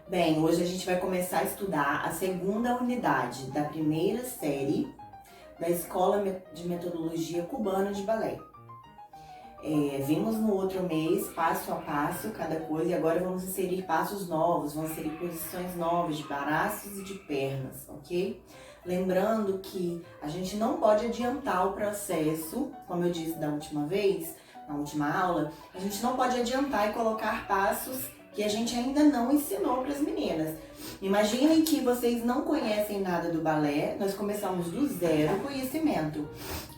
Bem, hoje a gente vai começar a estudar a segunda unidade da primeira série da Escola de Metodologia Cubana de Balé. Vimos no outro mês, passo a passo, cada coisa, e agora vamos inserir passos novos, vamos inserir posições novas de braços e de pernas, ok? Lembrando que a gente não pode adiantar o processo, como eu disse da última vez, na última aula, a gente não pode adiantar e colocar passos que a gente ainda não ensinou para as meninas. Imaginem que vocês não conhecem nada do balé, nós começamos do zero conhecimento.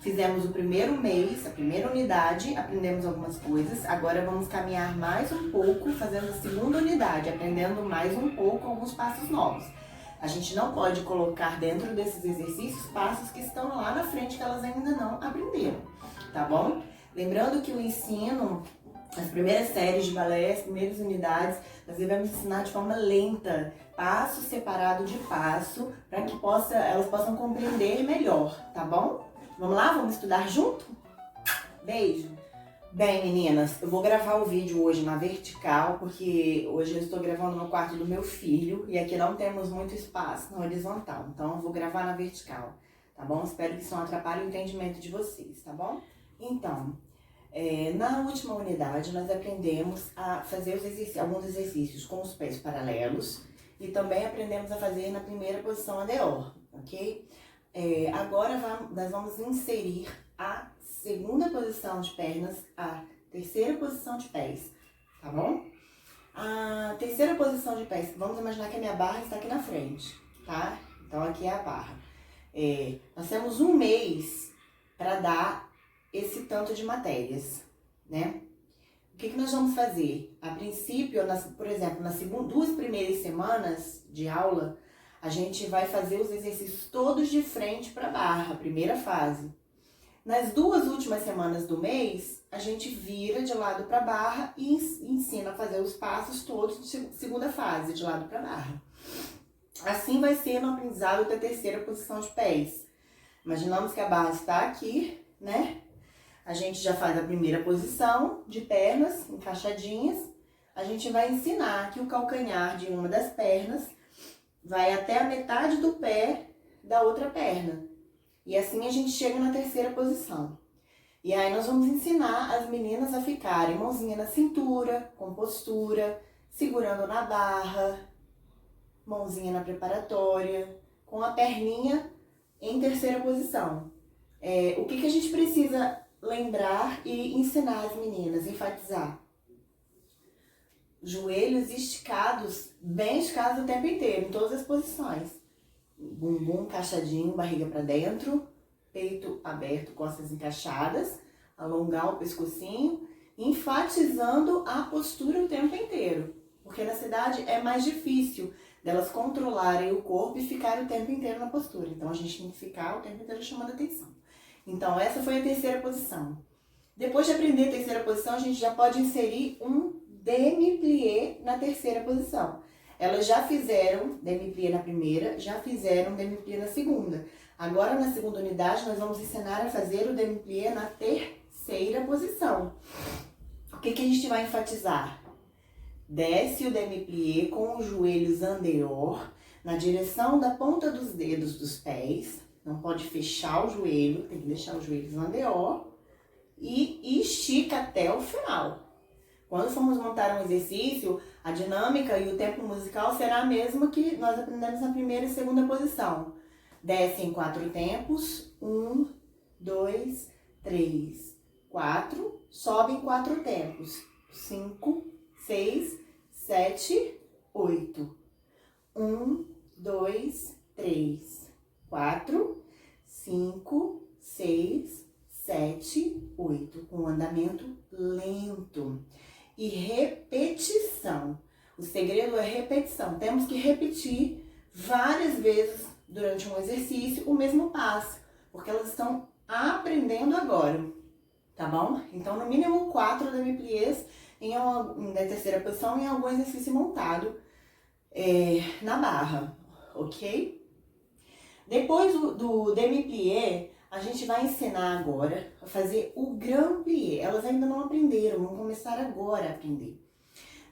Fizemos o primeiro mês, a primeira unidade, aprendemos algumas coisas, agora vamos caminhar mais um pouco, fazendo a segunda unidade, aprendendo mais um pouco alguns passos novos. A gente não pode colocar dentro desses exercícios passos que estão lá na frente que elas ainda não aprenderam, tá bom? Lembrando que o ensino, as primeiras séries de balé, as primeiras unidades, nós devemos ensinar de forma lenta, passo separado de passo, para que elas possam compreender melhor, tá bom? Vamos lá? Vamos estudar junto? Beijo! Bem, meninas, eu vou gravar o vídeo hoje na vertical, porque hoje eu estou gravando no quarto do meu filho e aqui não temos muito espaço na horizontal, então eu vou gravar na vertical, tá bom? Espero que isso não atrapalhe o entendimento de vocês, tá bom? Então, na última unidade nós aprendemos a fazer alguns exercícios com os pés paralelos e também aprendemos a fazer na primeira posição a Deor, ok? Agora nós vamos inserir a segunda posição de pernas, a terceira posição de pés, tá bom? A terceira posição de pés, vamos imaginar que a minha barra está aqui na frente, tá? Então aqui é a barra. Nós temos um mês para dar esse tanto de matérias, né? O que nós vamos fazer? A princípio, por exemplo, nas duas primeiras semanas de aula, a gente vai fazer os exercícios todos de frente para a barra, primeira fase. Nas duas últimas semanas do mês, a gente vira de lado para a barra e ensina a fazer os passos todos de segunda fase, de lado para a barra. Assim vai ser no aprendizado da terceira posição de pés. Imaginamos que a barra está aqui, né? A gente já faz a primeira posição de pernas encaixadinhas. A gente vai ensinar que o calcanhar de uma das pernas vai até a metade do pé da outra perna. E assim a gente chega na terceira posição. E aí nós vamos ensinar as meninas a ficarem mãozinha na cintura, com postura, segurando na barra, mãozinha na preparatória, com a perninha em terceira posição. O que a gente precisa lembrar e ensinar as meninas, enfatizar? Joelhos esticados, bem esticados o tempo inteiro, em todas as posições. Bumbum encaixadinho, barriga para dentro, peito aberto, costas encaixadas, alongar o pescocinho, enfatizando a postura o tempo inteiro. Porque na cidade é mais difícil delas controlarem o corpo e ficarem o tempo inteiro na postura. Então a gente tem que ficar o tempo inteiro chamando atenção. Então essa foi a terceira posição. Depois de aprender a terceira posição, a gente já pode inserir um demi-plié na terceira posição. Elas já fizeram demi-plié na primeira, já fizeram demi-plié na segunda. Agora, na segunda unidade, nós vamos ensinar a fazer o demi-plié na terceira posição. O que a gente vai enfatizar? Desce o demi-plié com os joelhos en dehors, na direção da ponta dos dedos dos pés. Não pode fechar o joelho, tem que deixar os joelhos en dehors. E estica até o final. Quando formos montar um exercício, a dinâmica e o tempo musical será a mesma que nós aprendemos na primeira e segunda posição. Desce em 4 tempos, 1, 2, 3, 4, sobe em 4 tempos, 5, 6, 7, 8. 1, 2, 3, 4, 5, 6, 7, 8. Com um andamento lento. E repetição. O segredo é repetição. Temos que repetir várias vezes durante um exercício o mesmo passo, porque elas estão aprendendo agora, tá bom? Então, no mínimo 4 demi-pliés na terceira posição em algum exercício montado na barra, ok? Depois do demi-plié, a gente vai ensinar agora a fazer o grand plié. Elas ainda não aprenderam, vão começar agora a aprender.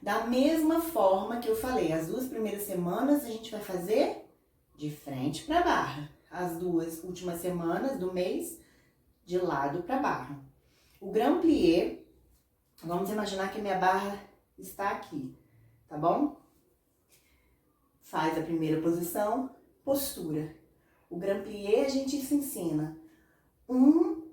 Da mesma forma que eu falei, as 2 primeiras semanas a gente vai fazer de frente para barra. As 2 últimas semanas do mês, de lado para barra. O grand plié, vamos imaginar que a minha barra está aqui, tá bom? Faz a primeira posição, postura. O grand plié a gente se ensina 1,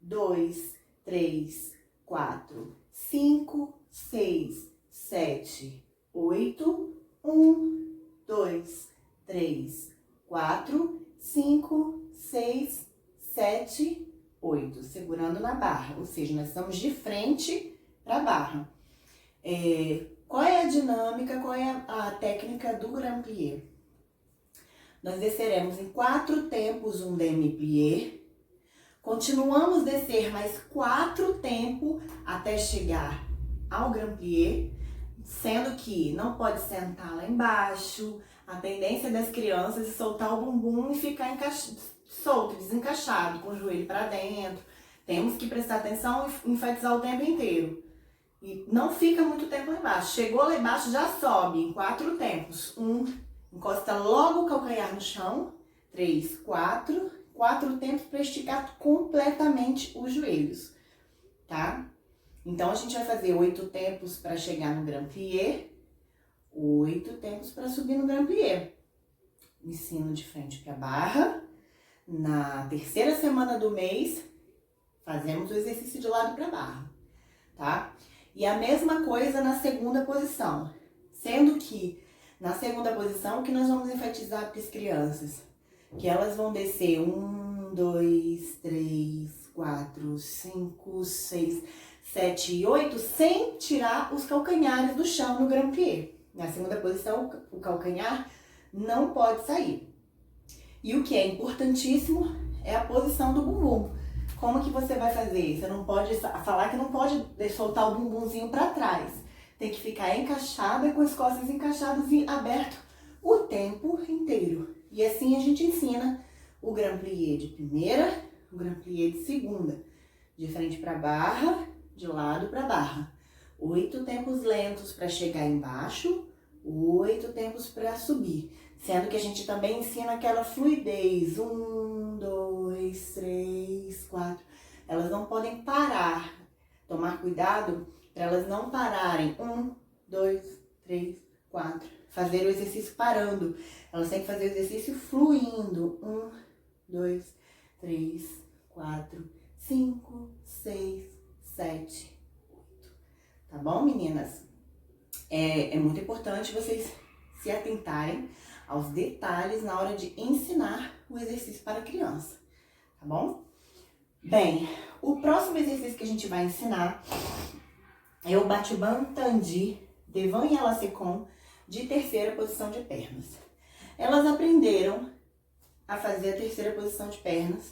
2, 3, 4, 5, 6, 7, 8, 1, 2, 3, 4, 5, 6, 7, 8, segurando na barra, ou seja, nós estamos de frente para a barra. Qual é a dinâmica, qual é a técnica do grand plié? Nós desceremos em 4 tempos um demi-plié, continuamos descer mais 4 tempos até chegar ao grand plié, sendo que não pode sentar lá embaixo. A tendência das crianças é soltar o bumbum e ficar solto, desencaixado, com o joelho para dentro. Temos que prestar atenção e enfatizar o tempo inteiro. E não fica muito tempo lá embaixo. Chegou lá embaixo, já sobe em 4 tempos. 1, encosta logo o calcanhar no chão. 3, 4. 4 tempos para esticar completamente os joelhos, tá? Então, a gente vai fazer 8 tempos para chegar no grand plié, 8 tempos para subir no grand plié. Ensino de frente para a barra. Na terceira semana do mês, fazemos o exercício de lado para barra, tá? E a mesma coisa na segunda posição. Sendo que, na segunda posição, o que nós vamos enfatizar para as crianças? Que elas vão descer 1, 2, 3, 4, 5, 6... 7 e 8, sem tirar os calcanhares do chão no grand plié. Na segunda posição, o calcanhar não pode sair. E o que é importantíssimo é a posição do bumbum. Como que você vai fazer? Você não pode falar que não pode soltar o bumbumzinho para trás. Tem que ficar encaixada, com as costas encaixadas e aberto o tempo inteiro. E assim a gente ensina o grand plié de primeira, o grand plié de segunda. De frente para barra, de lado para barra. 8 tempos lentos para chegar embaixo, 8 tempos para subir. Sendo que a gente também ensina aquela fluidez. 1, 2, 3, 4. Elas não podem parar. Tomar cuidado para elas não pararem. 1, 2, 3, 4. Fazer o exercício parando. Elas têm que fazer o exercício fluindo. 1, 2, 3, 4, 5, 6, 7, 8. Tá bom, meninas? É muito importante vocês se atentarem aos detalhes na hora de ensinar o exercício para a criança, tá bom? Bem, o próximo exercício que a gente vai ensinar é o Batiban Tandi, Devant e Alacecon, de terceira posição de pernas. Elas aprenderam a fazer a terceira posição de pernas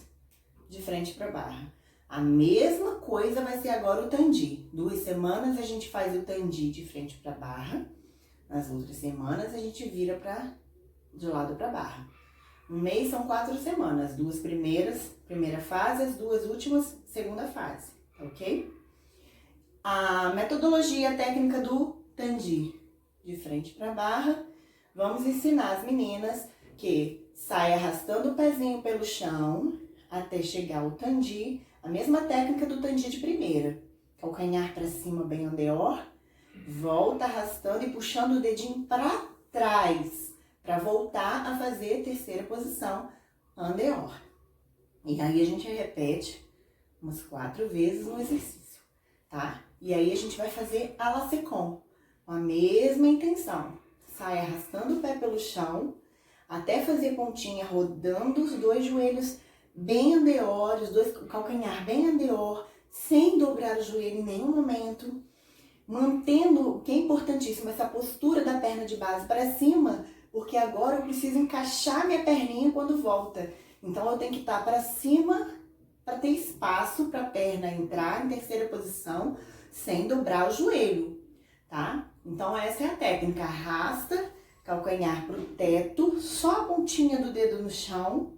de frente para barra. A mesma coisa vai ser agora o tandi. 2 semanas a gente faz o tandi de frente para barra. Nas outras semanas a gente vira de lado para barra. Um mês são 4 semanas. 2 primeiras, primeira fase, as 2 últimas, segunda fase. Ok? A metodologia técnica do tandi de frente para barra. Vamos ensinar as meninas que sai arrastando o pezinho pelo chão até chegar ao tandi. A mesma técnica do tandi de primeira. Calcanhar para cima bem andeor. Volta arrastando e puxando o dedinho para trás. Para voltar a fazer a terceira posição andeor. E aí a gente repete umas 4 vezes no exercício, tá? E aí a gente vai fazer alacecon. Com a mesma intenção. Sai arrastando o pé pelo chão. Até fazer pontinha rodando os 2 joelhos bem andeor, o calcanhar bem andeor, sem dobrar o joelho em nenhum momento, mantendo, o que é importantíssimo, essa postura da perna de base para cima, porque agora eu preciso encaixar minha perninha quando volta. Então eu tenho que estar para cima para ter espaço para a perna entrar em terceira posição sem dobrar o joelho, tá? Então essa é a técnica, arrasta, calcanhar para o teto, só a pontinha do dedo no chão.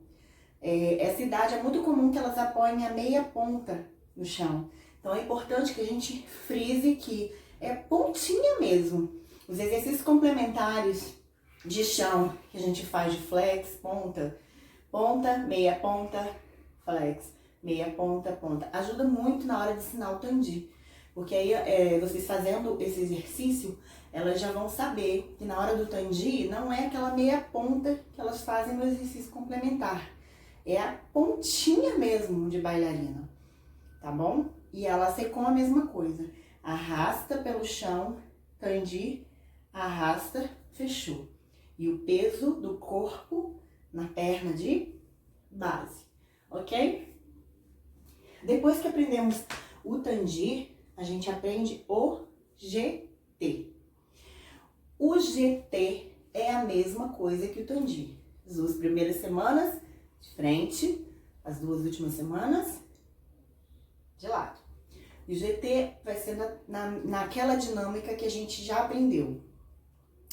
Essa idade é muito comum que elas apoiem a meia ponta no chão. Então é importante que a gente frise que é pontinha mesmo. Os exercícios complementares de chão que a gente faz de flex, ponta, ponta, meia ponta, flex, meia ponta, ponta. Ajuda muito na hora de ensinar o tandi. Porque aí, vocês fazendo esse exercício, elas já vão saber que na hora do tandi não é aquela meia ponta que elas fazem no exercício complementar. É a pontinha mesmo de bailarina, tá bom? E ela secou a mesma coisa. Arrasta pelo chão, tandi, arrasta, fechou. E o peso do corpo na perna de base, ok? Depois que aprendemos o tandi, a gente aprende o GT. O GT é a mesma coisa que o tandi. As 2 primeiras semanas de frente, as 2 últimas semanas de lado. E o GT vai ser naquela dinâmica que a gente já aprendeu.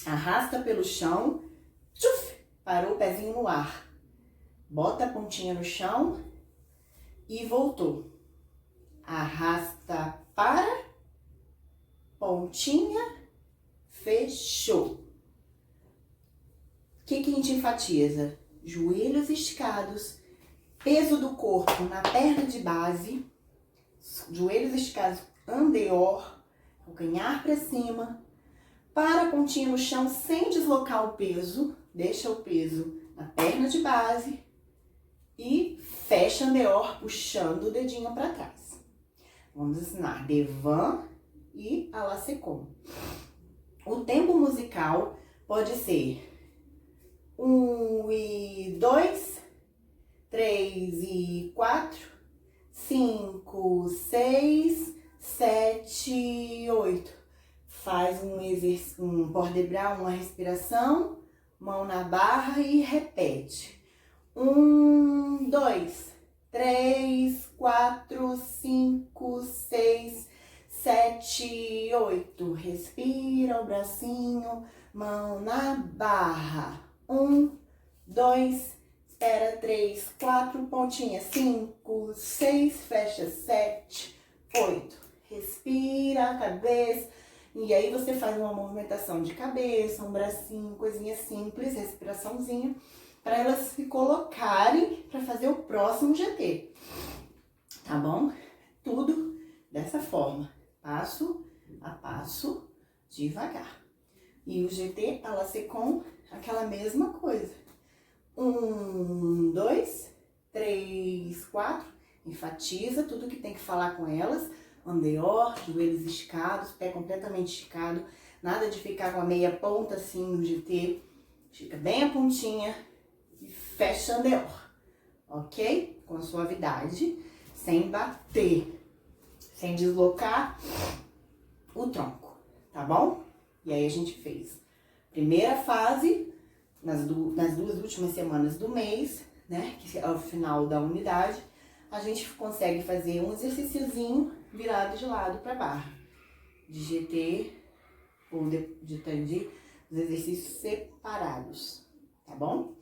Arrasta pelo chão, tchuf, parou o pezinho no ar. Bota a pontinha no chão e voltou. Arrasta para, pontinha, fechou. O que a gente enfatiza? Joelhos esticados, peso do corpo na perna de base, joelhos esticados, andeor, calcanhar para cima, para a pontinha no chão sem deslocar o peso, deixa o peso na perna de base e fecha andeor puxando o dedinho para trás. Vamos ensinar devant e à la seconde. O tempo musical pode ser 1 e 2, 3 e 4, 5, 6, 7 e 8. Faz um port de bras, uma respiração, mão na barra e repete. 1, 2, 3, 4, 5, 6, 7, 8. Respira o bracinho, mão na barra. 1, 2, espera 3, 4, pontinha. 5, 6, fecha 7, 8. Respira a cabeça. E aí você faz uma movimentação de cabeça, um bracinho, coisinha simples, respiraçãozinha, para elas se colocarem para fazer o próximo GT. Tá bom? Tudo dessa forma, passo a passo, devagar. E o GT, ela se com aquela mesma coisa. 1, 2, 3, 4. Enfatiza tudo que tem que falar com elas. Andeor, joelhos esticados, pé completamente esticado. Nada de ficar com a meia ponta assim no GT. Fica bem a pontinha e fecha andeor. Ok? Com suavidade, sem bater, sem deslocar o tronco, tá bom? E aí a gente fez primeira fase, nas 2 últimas semanas do mês, né? Que é o final da unidade. A gente consegue fazer um exercíciozinho virado de lado para barra. De GT ou de tandi, os exercícios separados, tá bom?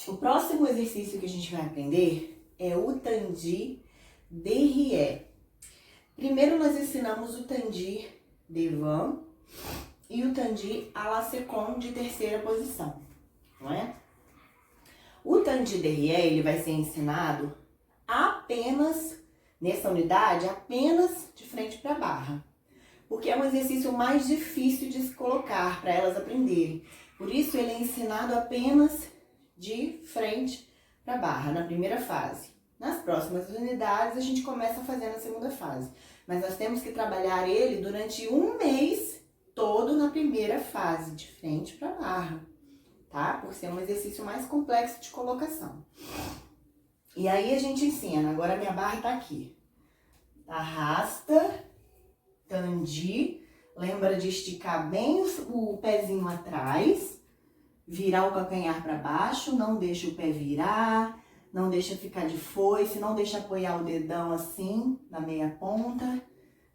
O próximo exercício que a gente vai aprender é o tandi derrière. Primeiro nós ensinamos o tandi devant e o tandi à la seconde de terceira posição, não é? O tandi derrière, ele vai ser ensinado apenas, nessa unidade, apenas de frente para a barra. Porque é um exercício mais difícil de se colocar para elas aprenderem. Por isso, ele é ensinado apenas de frente para a barra, na primeira fase. Nas próximas unidades, a gente começa a fazer na segunda fase. Mas nós temos que trabalhar ele durante um mês todo na primeira fase, de frente para a barra, tá? Por ser um exercício mais complexo de colocação. E aí a gente ensina, agora a minha barra tá aqui. Arrasta, tandi, lembra de esticar bem o pezinho atrás, virar o calcanhar para baixo, não deixa o pé virar, não deixa ficar de foice, não deixa apoiar o dedão assim, na meia ponta,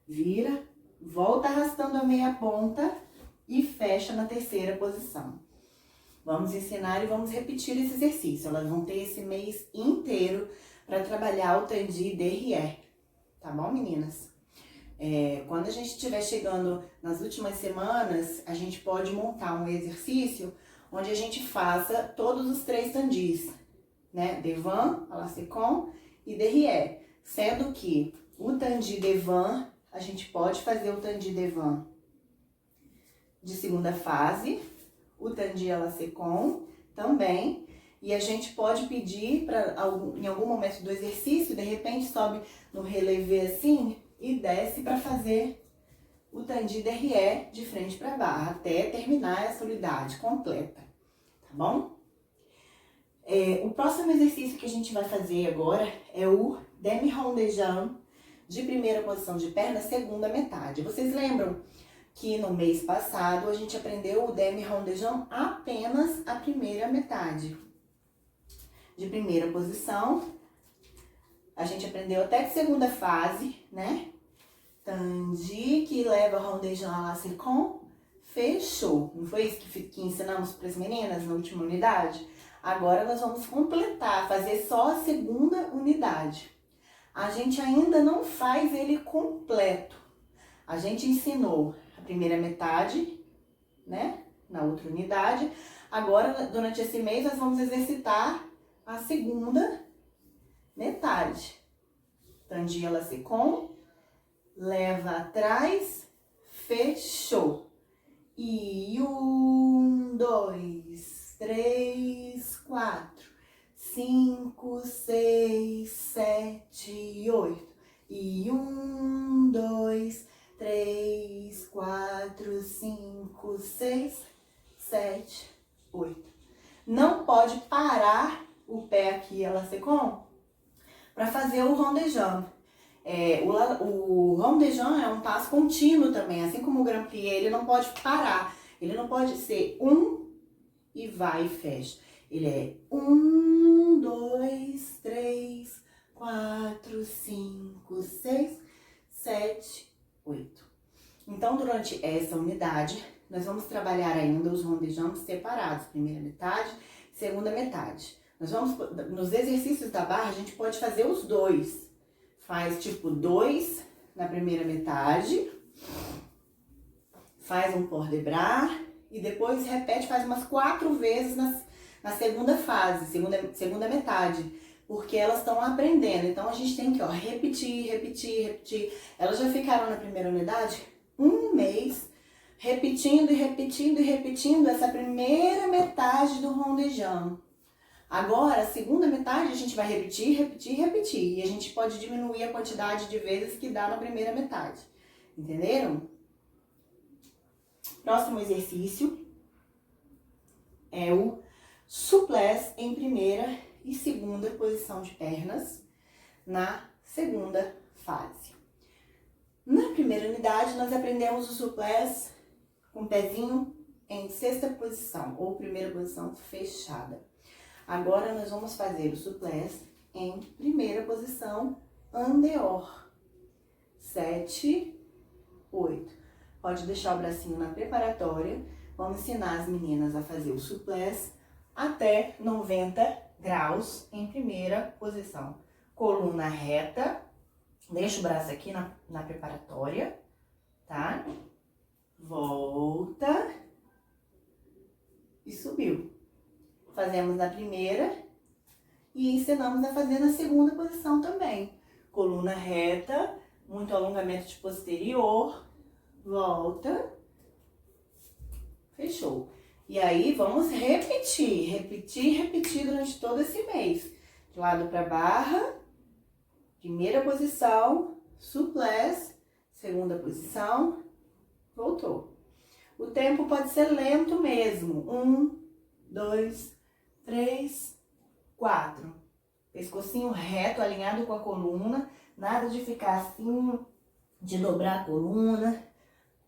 vira, volta arrastando a meia ponta e fecha na terceira posição. Vamos ensinar e vamos repetir esse exercício. Elas vão ter esse mês inteiro para trabalhar o tandi derrière. Tá bom, meninas? Quando a gente estiver chegando nas últimas semanas, a gente pode montar um exercício onde a gente faça todos os 3 tandis, né? Devant, à la seconde e derrière. Sendo que o tandi devant, a gente pode fazer o tandi devant de segunda fase, o tandi à la seconde também. E a gente pode pedir para em algum momento do exercício, de repente sobe no relevé assim e desce para fazer o tandi derrière de frente para barra, até terminar essa unidade completa, tá bom? O próximo exercício que a gente vai fazer agora é o demi-rond de jambe, de primeira posição de perna, segunda metade. Vocês lembram que no mês passado a gente aprendeu o demi-rond de jambe apenas a primeira metade. De primeira posição, a gente aprendeu até de segunda fase, né? Tandi, que leva rond de jambe à la seconde, fechou. Não foi isso que ensinamos para as meninas na última unidade? Agora nós vamos completar, fazer só a segunda unidade. A gente ainda não faz ele completo. A gente ensinou a primeira metade, né? Na outra unidade. Agora, durante esse mês, nós vamos exercitar a segunda metade. Tandi à la seconde, leva atrás, fechou. E 1, 2, 3, 4, 5, 6, 7, 8. E 1, 2, 3, 4, 5, 6, 7, 8. Não pode parar o pé aqui, à la seconde, para fazer o rond de jambe. O rond de jambe é um passo contínuo também, assim como o grand plié, ele não pode parar. Ele não pode ser e vai e fecha. Ele é 1, 2, 3, 4, 5, 6, 7, 8. Então, durante essa unidade, nós vamos trabalhar ainda os rond de jambe separados. Primeira metade, segunda metade. Nós vamos, nos exercícios da barra, a gente pode fazer os 2. Faz tipo 2 na primeira metade, faz um port de bras e depois repete, faz umas 4 vezes na segunda fase, segunda metade, porque elas estão aprendendo. Então a gente tem que repetir, repetir, repetir. Elas já ficaram na primeira unidade um mês repetindo e repetindo e repetindo essa primeira metade do rond de jambe. Agora, a segunda metade, a gente vai repetir, repetir, repetir. E a gente pode diminuir a quantidade de vezes que dá na primeira metade. Entenderam? Próximo exercício é o souplesse em primeira e segunda posição de pernas na segunda fase. Na primeira unidade, nós aprendemos o souplesse com o pezinho em sexta posição, ou primeira posição fechada. Agora, nós vamos fazer o souplesse em primeira posição, en dehors. 7, 8. Pode deixar o bracinho na preparatória. Vamos ensinar as meninas a fazer o souplesse até 90 graus em primeira posição. Coluna reta. Deixa o braço aqui na preparatória, tá? Volta. E subiu. Fazemos na primeira e ensinamos a fazer na segunda posição também. Coluna reta, muito alongamento de posterior, volta, fechou. E aí vamos repetir, repetir, repetir durante todo esse mês. De lado para barra, primeira posição, souplesse, segunda posição, voltou. O tempo pode ser lento mesmo. 1, 2, 3, 4. Pescocinho reto, alinhado com a coluna. Nada de ficar assim, de dobrar a coluna,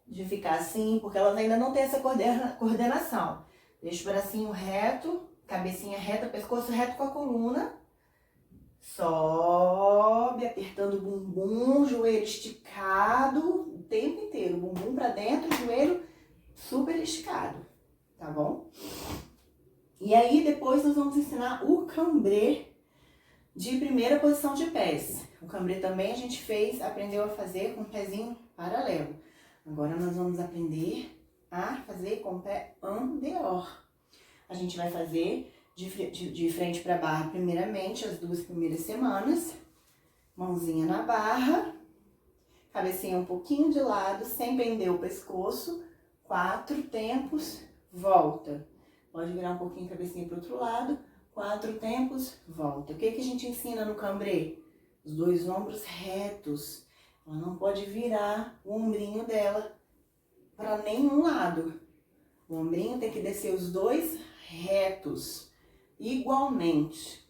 de ficar assim, porque elas ainda não têm essa coordenação. Deixa o bracinho reto, cabecinha reta, pescoço reto com a coluna. Sobe, apertando o bumbum, joelho esticado o tempo inteiro. Bumbum pra dentro, joelho super esticado, tá bom? E aí, depois nós vamos ensinar o cambré de primeira posição de pés. O cambrê também a gente aprendeu a fazer com o pezinho paralelo. Agora nós vamos aprender a fazer com o pé anterior. A gente vai fazer de frente para a barra primeiramente, as 2 primeiras semanas. Mãozinha na barra, cabecinha um pouquinho de lado, sem prender o pescoço. 4 tempos, volta. Pode virar um pouquinho a cabecinha para o outro lado. 4 tempos, volta. O que a gente ensina no cambrê? Os 2 ombros retos. Ela não pode virar o ombrinho dela para nenhum lado. O ombrinho tem que descer os 2 retos, igualmente.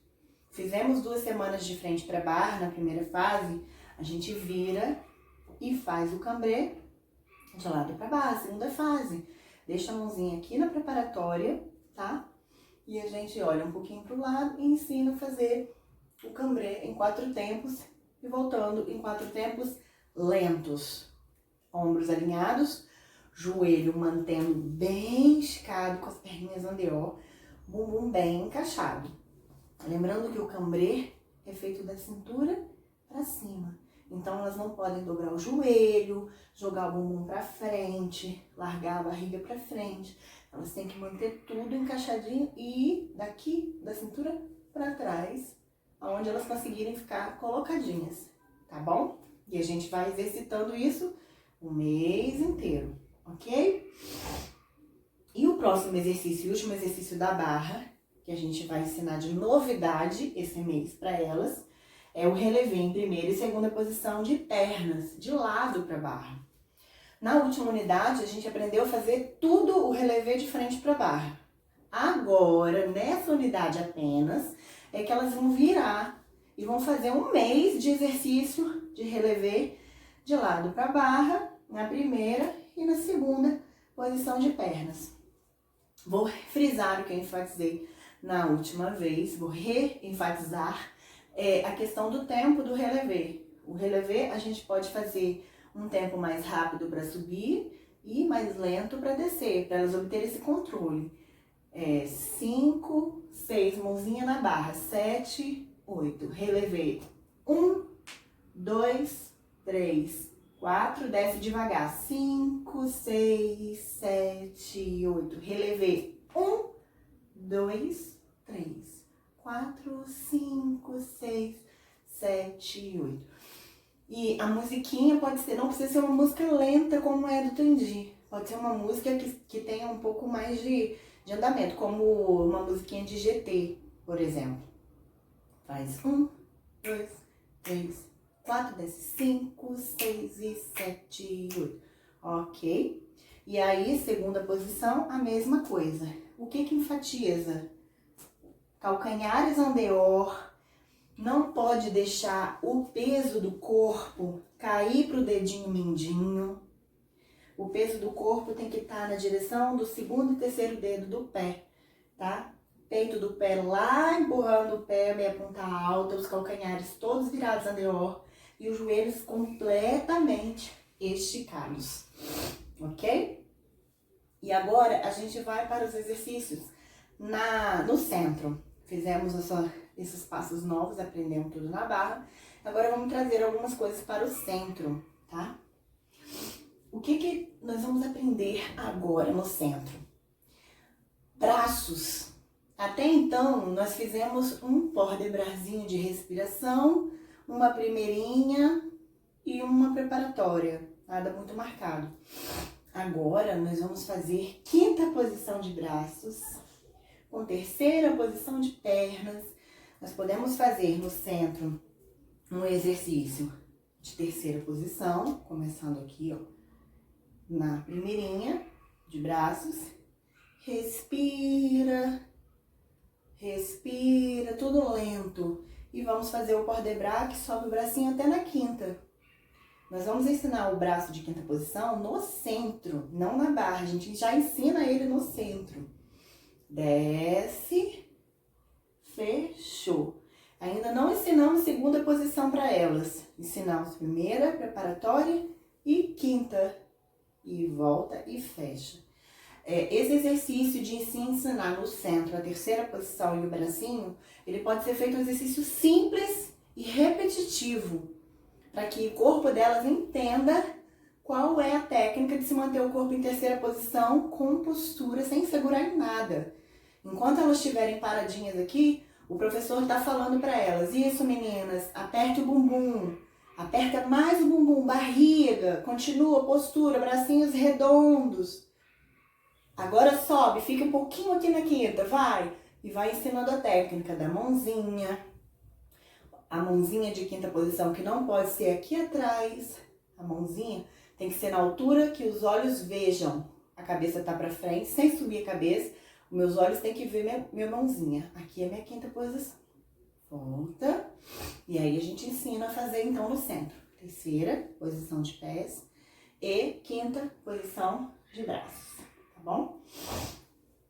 Fizemos 2 semanas de frente para barra na primeira fase. A gente vira e faz o cambrê de lado para barra, segunda fase. Deixa a mãozinha aqui na preparatória, tá? E a gente olha um pouquinho pro lado e ensina a fazer o cambrê em 4 tempos e voltando em 4 tempos lentos. Ombros alinhados, joelho mantendo bem esticado com as perninhas andeor, bumbum bem encaixado. Lembrando que o cambrê é feito da cintura para cima. Então, elas não podem dobrar o joelho, jogar o bumbum para frente, largar a barriga para frente. Elas têm que manter tudo encaixadinho e daqui da cintura para trás, aonde elas conseguirem ficar colocadinhas, tá bom? E a gente vai exercitando isso o mês inteiro, ok? E o próximo exercício, o último exercício da barra, que a gente vai ensinar de novidade esse mês para elas, é o relevé em primeira e segunda posição de pernas, de lado para barra. Na última unidade, a gente aprendeu a fazer tudo o relevé de frente para barra. Agora, nessa unidade apenas, é que elas vão virar e vão fazer um mês de exercício de relevé de lado para barra, na primeira e na segunda posição de pernas. Vou frisar o que eu enfatizei na última vez, vou reenfatizar a questão do tempo do relevé. O relevé a gente pode fazer um tempo mais rápido para subir e mais lento para descer, para elas obterem esse controle. 5, 6, mãozinha na barra, 7, 8, relevé. 1, 2, 3, 4, desce devagar. 5, 6, 7, 8, relevé. 1, 2, 3, 4, 5, 6, 7, 8. E a musiquinha não precisa ser uma música lenta como é do Tandi. Pode ser uma música que tenha um pouco mais de andamento, como uma musiquinha de GT, por exemplo. Faz 1, 2, 3, 4, desce 5, 6 e 7, 8. Ok? E aí, segunda posição, a mesma coisa. O que enfatiza? Calcanhares andeor. Não pode deixar o peso do corpo cair pro dedinho mindinho. O peso do corpo tem que estar na direção do segundo e terceiro dedo do pé, tá? Peito do pé lá, empurrando o pé, meia ponta alta, os calcanhares todos virados andeor e os joelhos completamente esticados, ok? E agora a gente vai para os exercícios no centro. Fizemos esses passos novos, aprendemos tudo na barra. Agora vamos trazer algumas coisas para o centro, tá? O que nós vamos aprender agora no centro? Braços. Até então, nós fizemos um port-de-brasinho de respiração, uma primeirinha e uma preparatória. Nada muito marcado. Agora, nós vamos fazer quinta posição de braços, com terceira posição de pernas. Nós podemos fazer no centro um exercício de terceira posição, começando aqui, ó, na primeirinha de braços. Respira, respira, tudo lento. E vamos fazer o port-de-bras que sobe o bracinho até na quinta. Nós vamos ensinar o braço de quinta posição no centro, não na barra. A gente já ensina ele no centro. Desce, fechou. Ainda não ensinamos segunda posição para elas. Ensinamos primeira, preparatória e quinta. E volta e fecha. Esse exercício de se ensinar no centro a terceira posição e o bracinho, ele pode ser feito um exercício simples e repetitivo, para que o corpo delas entenda qual é a técnica de se manter o corpo em terceira posição com postura, sem segurar em nada. Enquanto elas estiverem paradinhas aqui, o professor está falando para elas: isso, meninas, aperte o bumbum, aperta mais o bumbum, barriga, continua, postura, bracinhos redondos. Agora sobe, fica um pouquinho aqui na quinta, vai. E vai ensinando a técnica da mãozinha. A mãozinha de quinta posição, que não pode ser aqui atrás. A mãozinha tem que ser na altura que os olhos vejam. A cabeça tá pra frente, sem subir a cabeça. Os meus olhos têm que ver minha mãozinha. Aqui é minha quinta posição. Volta. E aí a gente ensina a fazer então no centro. Terceira posição de pés e quinta posição de braços. Tá bom?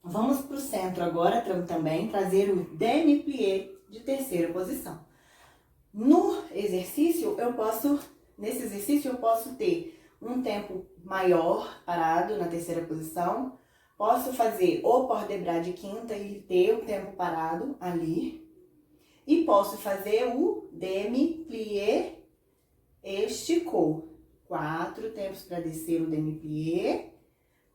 Vamos pro centro agora também trazer o demi-plié de terceira posição. Nesse exercício eu posso ter um tempo maior parado na terceira posição. Posso fazer o port de bras de quinta e ter o tempo parado ali. E posso fazer o demi-plié esticou. 4 tempos para descer o demi-plié.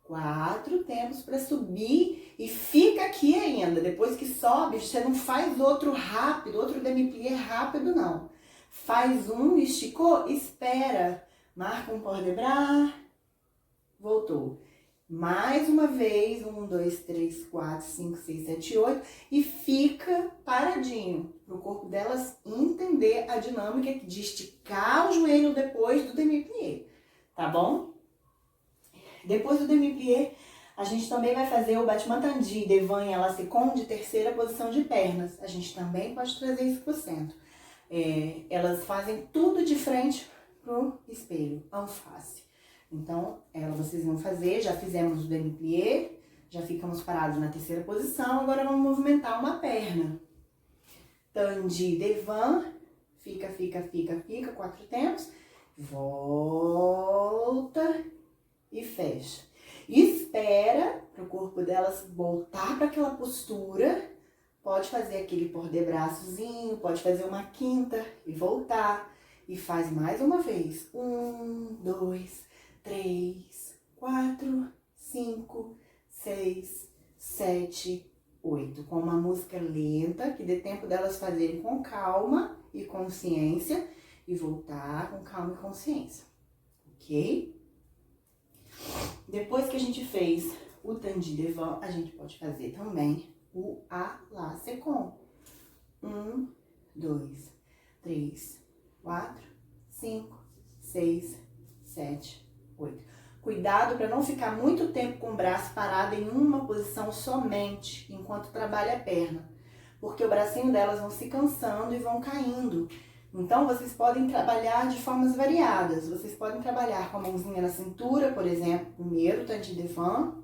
4 tempos para subir e fica aqui ainda. Depois que sobe, você não faz outro rápido, outro demi-plié rápido, não. Faz um, esticou, espera. Marca um port de bras, voltou. Mais uma vez, 1, 2, 3, 4, 5, 6, 7, 8 e fica paradinho. Para o corpo delas entender a dinâmica de esticar o joelho depois do demi-plié, tá bom? Depois do demi-plié, a gente também vai fazer o battement tendu, devant e elasticon de terceira posição de pernas. A gente também pode trazer isso pro centro. Elas fazem tudo de frente pro espelho, en face. Então, vocês vão fazer, já fizemos o demi-plié, já ficamos parados na terceira posição, agora vamos movimentar uma perna. Tendu, devant, fica, 4 tempos, volta e fecha. Espera para o corpo delas voltar para aquela postura. Pode fazer aquele port de braçozinho, pode fazer uma quinta e voltar. E faz mais uma vez. 1, 2, 3, 4, 5, 6, 7, 8. Com uma música lenta, que dê tempo delas fazerem com calma e consciência. E voltar com calma e consciência. Ok? Depois que a gente fez o tendu devant, a gente pode fazer também o à la second. 1, 2, 3, 4, 5, 6, 7, 8. Cuidado para não ficar muito tempo com o braço parado em uma posição somente, enquanto trabalha a perna. Porque o bracinho delas vão se cansando e vão caindo. Então, vocês podem trabalhar de formas variadas. Vocês podem trabalhar com a mãozinha na cintura, por exemplo, primeiro o tendu devant.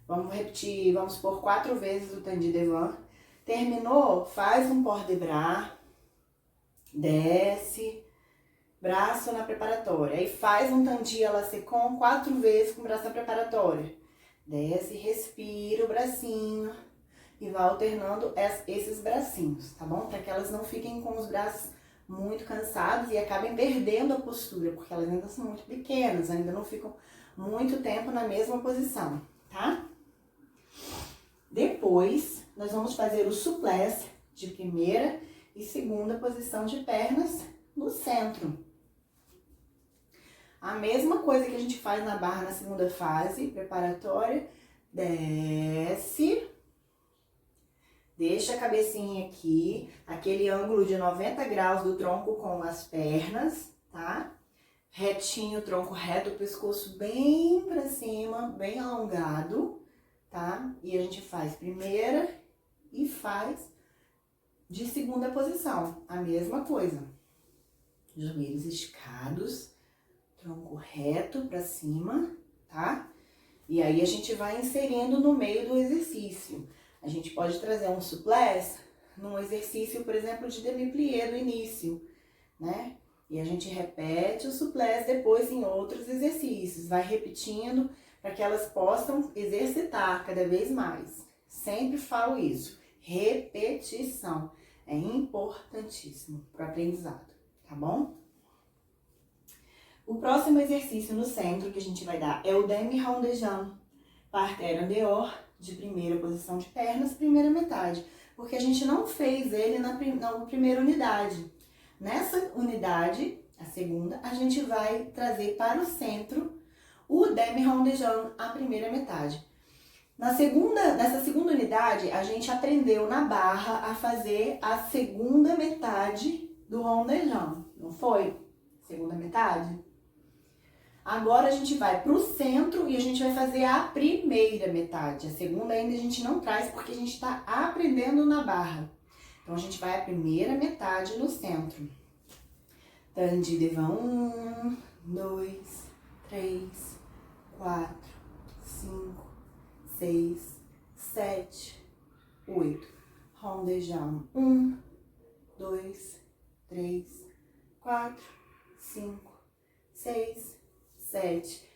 Vamos repetir, vamos por 4 vezes o tendu devant. Terminou, faz um port de bras, desce, braço na preparatória. Aí faz um tendu à la second 4 vezes com o braço na preparatória. Desce, respira o bracinho e vai alternando esses bracinhos, tá bom? Para que elas não fiquem com os braços muito cansados e acabem perdendo a postura, porque elas ainda são muito pequenas, ainda não ficam muito tempo na mesma posição, tá? Depois, nós vamos fazer o souplesse de primeira e segunda posição de pernas no centro. A mesma coisa que a gente faz na barra na segunda fase, preparatória, desce. Deixa a cabecinha aqui, aquele ângulo de 90 graus do tronco com as pernas, tá? Retinho, tronco reto, o pescoço bem pra cima, bem alongado, tá? E a gente faz primeira e faz de segunda posição, a mesma coisa. Joelhos esticados, tronco reto pra cima, tá? E aí a gente vai inserindo no meio do exercício. A gente pode trazer um souplesse num exercício, por exemplo, de demi-plié do início, né? E a gente repete o souplesse depois em outros exercícios. Vai repetindo para que elas possam exercitar cada vez mais. Sempre falo isso. Repetição é importantíssimo para o aprendizado, tá bom? O próximo exercício no centro que a gente vai dar é o demi-rond de jambe, parterre en dehors, de primeira posição de pernas, primeira metade, porque a gente não fez ele na primeira unidade. Nessa unidade, a segunda, a gente vai trazer para o centro o demi-rond de jambe, a primeira metade. Nessa segunda unidade, a gente aprendeu na barra a fazer a segunda metade do rond de jambe, não foi? Segunda metade? Agora a gente vai para o centro e a gente vai fazer a primeira metade. A segunda ainda a gente não traz porque a gente está aprendendo na barra. Então a gente vai a primeira metade no centro. Tandi devant 1, 2, 3, 4, 5, 6, 7, 8. Rond de jambe 1, 2, 3, 4, 5, 6, 7,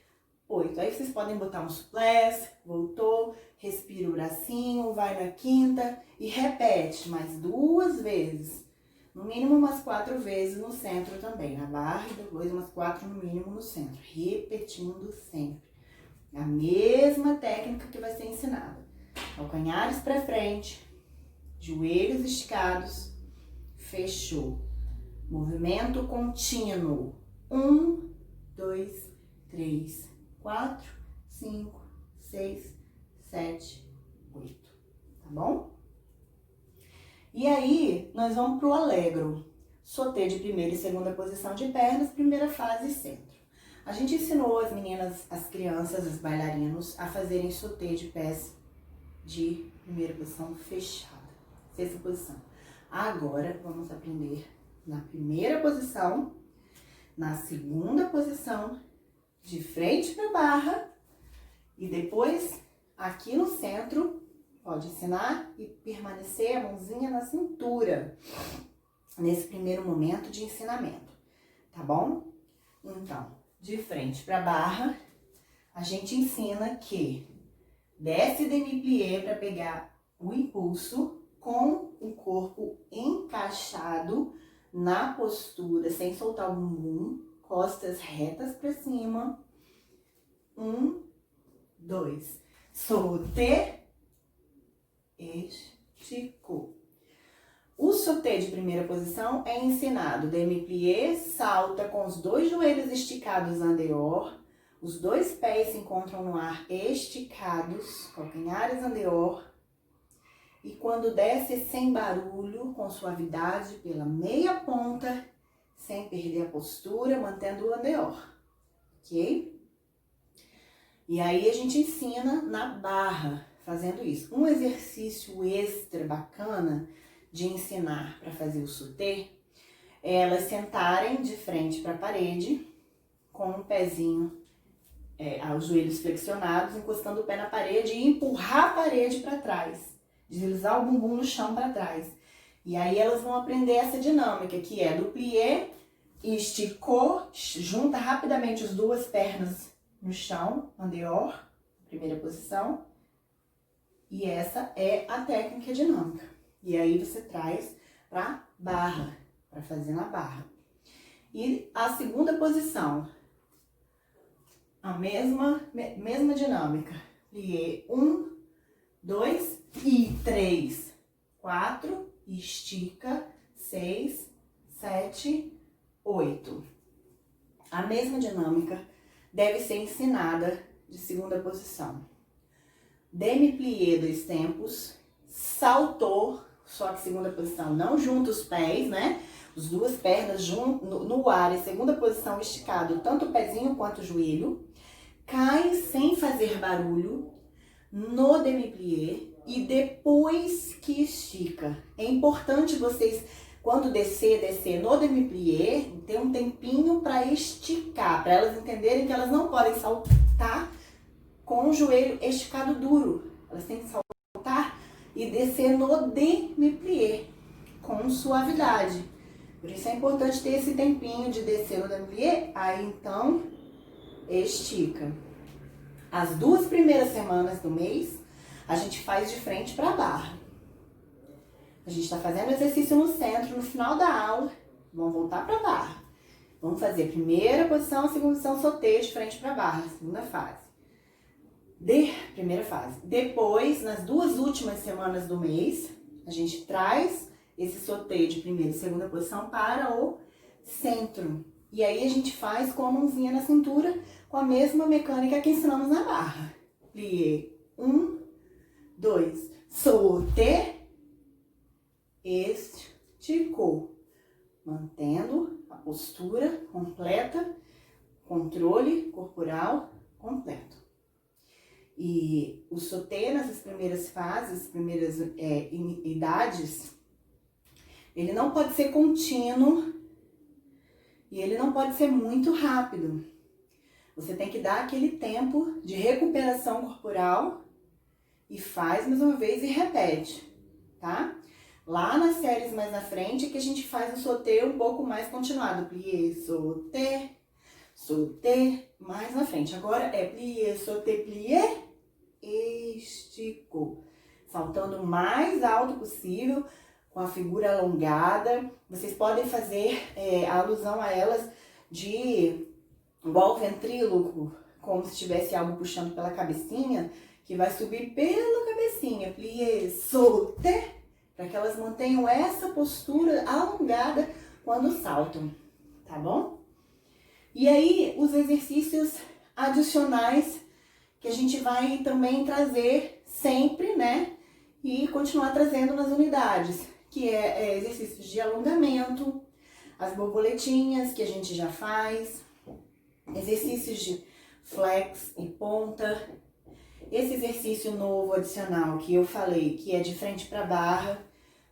8. Aí vocês podem botar um suplesse, voltou, respira o bracinho, vai na quinta e repete mais 2 vezes. No mínimo umas 4 vezes no centro também, na barra e depois umas 4 no mínimo no centro. Repetindo sempre. A mesma técnica que vai ser ensinada. Calcanhares para frente, joelhos esticados, fechou. Movimento contínuo. 1, 2, 3, 4, 5, 6, 7, 8. Tá bom? E aí, nós vamos pro allegro. Sauté de primeira e segunda posição de pernas, primeira fase e centro. A gente ensinou as meninas, as crianças, os bailarinos a fazerem sauté de pés de primeira posição fechada. Sexta posição. Agora, vamos aprender na primeira posição, na segunda posição, de frente para a barra e depois aqui no centro, pode ensinar e permanecer a mãozinha na cintura nesse primeiro momento de ensinamento, tá bom? Então, de frente para a barra, a gente ensina que desce demi-plié para pegar o impulso com o corpo encaixado na postura, sem soltar o bumbum, costas retas para cima. 1, 2. Sauté, esticou. O sauté de primeira posição é ensinado demi-plié, salta com os 2 joelhos esticados en dehors, os 2 pés se encontram no ar esticados, calcanhares en dehors, e quando desce sem barulho, com suavidade pela meia ponta, sem perder a postura, mantendo o en dehors, ok? E aí a gente ensina na barra, fazendo isso. Um exercício extra bacana de ensinar para fazer o sauté é elas sentarem de frente para a parede, com o pezinho, os joelhos flexionados, encostando o pé na parede e empurrar a parede para trás. Deslizar o bumbum no chão para trás. E aí elas vão aprender essa dinâmica, que é do plié, esticou, junta rapidamente as 2 pernas no chão, en dehors, primeira posição. E essa é a técnica dinâmica. E aí você traz para barra, para fazer na barra. E a segunda posição, a mesma dinâmica. Plié, 1, 2 e 3, 4, estica, 6, 7, 8. A mesma dinâmica deve ser ensinada de segunda posição. Demi-plié 2 tempos, saltou, só que segunda posição, não junta os pés, né? As 2 pernas no ar, em segunda posição, esticado, tanto o pezinho quanto o joelho. Cai sem fazer barulho no demi-plié e depois que estica. É importante vocês, quando descer no demi-plié, ter um tempinho para esticar, para elas entenderem que elas não podem saltar com o joelho esticado duro. Elas têm que saltar e descer no demi-plié, com suavidade. Por isso é importante ter esse tempinho de descer no demi-plié, aí então estica. As 2 primeiras semanas do mês, a gente faz de frente para a barra. A gente está fazendo exercício no centro, no final da aula, vamos voltar para a barra. Vamos fazer a primeira posição, a segunda posição, sauté de frente para a barra, segunda fase. Primeira fase. Depois, nas 2 últimas semanas do mês, a gente traz esse sauté de primeira e segunda posição para o centro. E aí a gente faz com a mãozinha na cintura, com a mesma mecânica que ensinamos na barra. Plié, 1, 2, sauté, esticou. Mantendo a postura completa, controle corporal completo. E o sauté nessas primeiras fases, primeiras idades, ele não pode ser contínuo e ele não pode ser muito rápido. Você tem que dar aquele tempo de recuperação corporal e faz mais uma vez e repete, tá? Lá nas séries mais na frente é que a gente faz o sauté um pouco mais continuado. Plié, sauté, sauté, mais na frente. Agora é plié, sauté, plié, esticou. Saltando o mais alto possível, com a figura alongada. Vocês podem fazer alusão a elas de igual ventríloco, como se tivesse algo puxando pela cabecinha, que vai subir pela cabecinha. Plié, sauté, para que elas mantenham essa postura alongada quando saltam, tá bom? E aí, os exercícios adicionais que a gente vai também trazer sempre, né? E continuar trazendo nas unidades, que é exercícios de alongamento, as borboletinhas que a gente já faz, exercícios de flex e ponta, esse exercício novo adicional que eu falei, que é de frente para barra,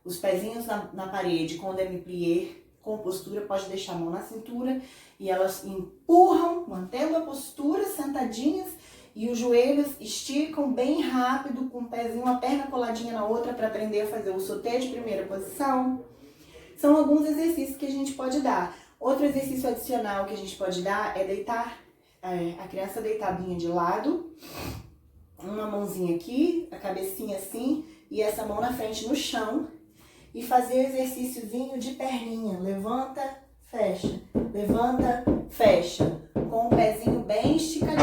os pezinhos na parede com demi-plié, com postura, pode deixar a mão na cintura e elas empurram, mantendo a postura, sentadinhas, e os joelhos esticam bem rápido, com o pezinho, uma perna coladinha na outra, para aprender a fazer o sauté de primeira posição. São alguns exercícios que a gente pode dar. Outro exercício adicional que a gente pode dar é deitar a criança deitadinha de lado, uma mãozinha aqui, a cabecinha assim, e essa mão na frente no chão, e fazer exercíciozinho de perninha, levanta, fecha, com o pezinho bem esticadinho.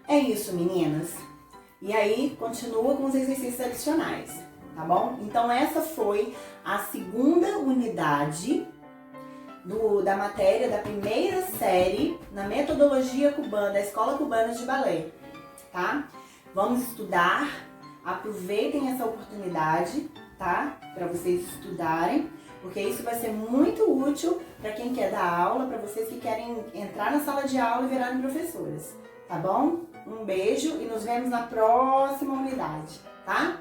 É isso, meninas. E aí, continua com os exercícios adicionais, tá bom? Então, essa foi a segunda unidade da matéria da primeira série na metodologia cubana, da Escola Cubana de Balé, tá? Vamos estudar, aproveitem essa oportunidade, tá? Para vocês estudarem, porque isso vai ser muito útil para quem quer dar aula, para vocês que querem entrar na sala de aula e virarem professoras, tá bom? Um beijo e nos vemos na próxima unidade, tá?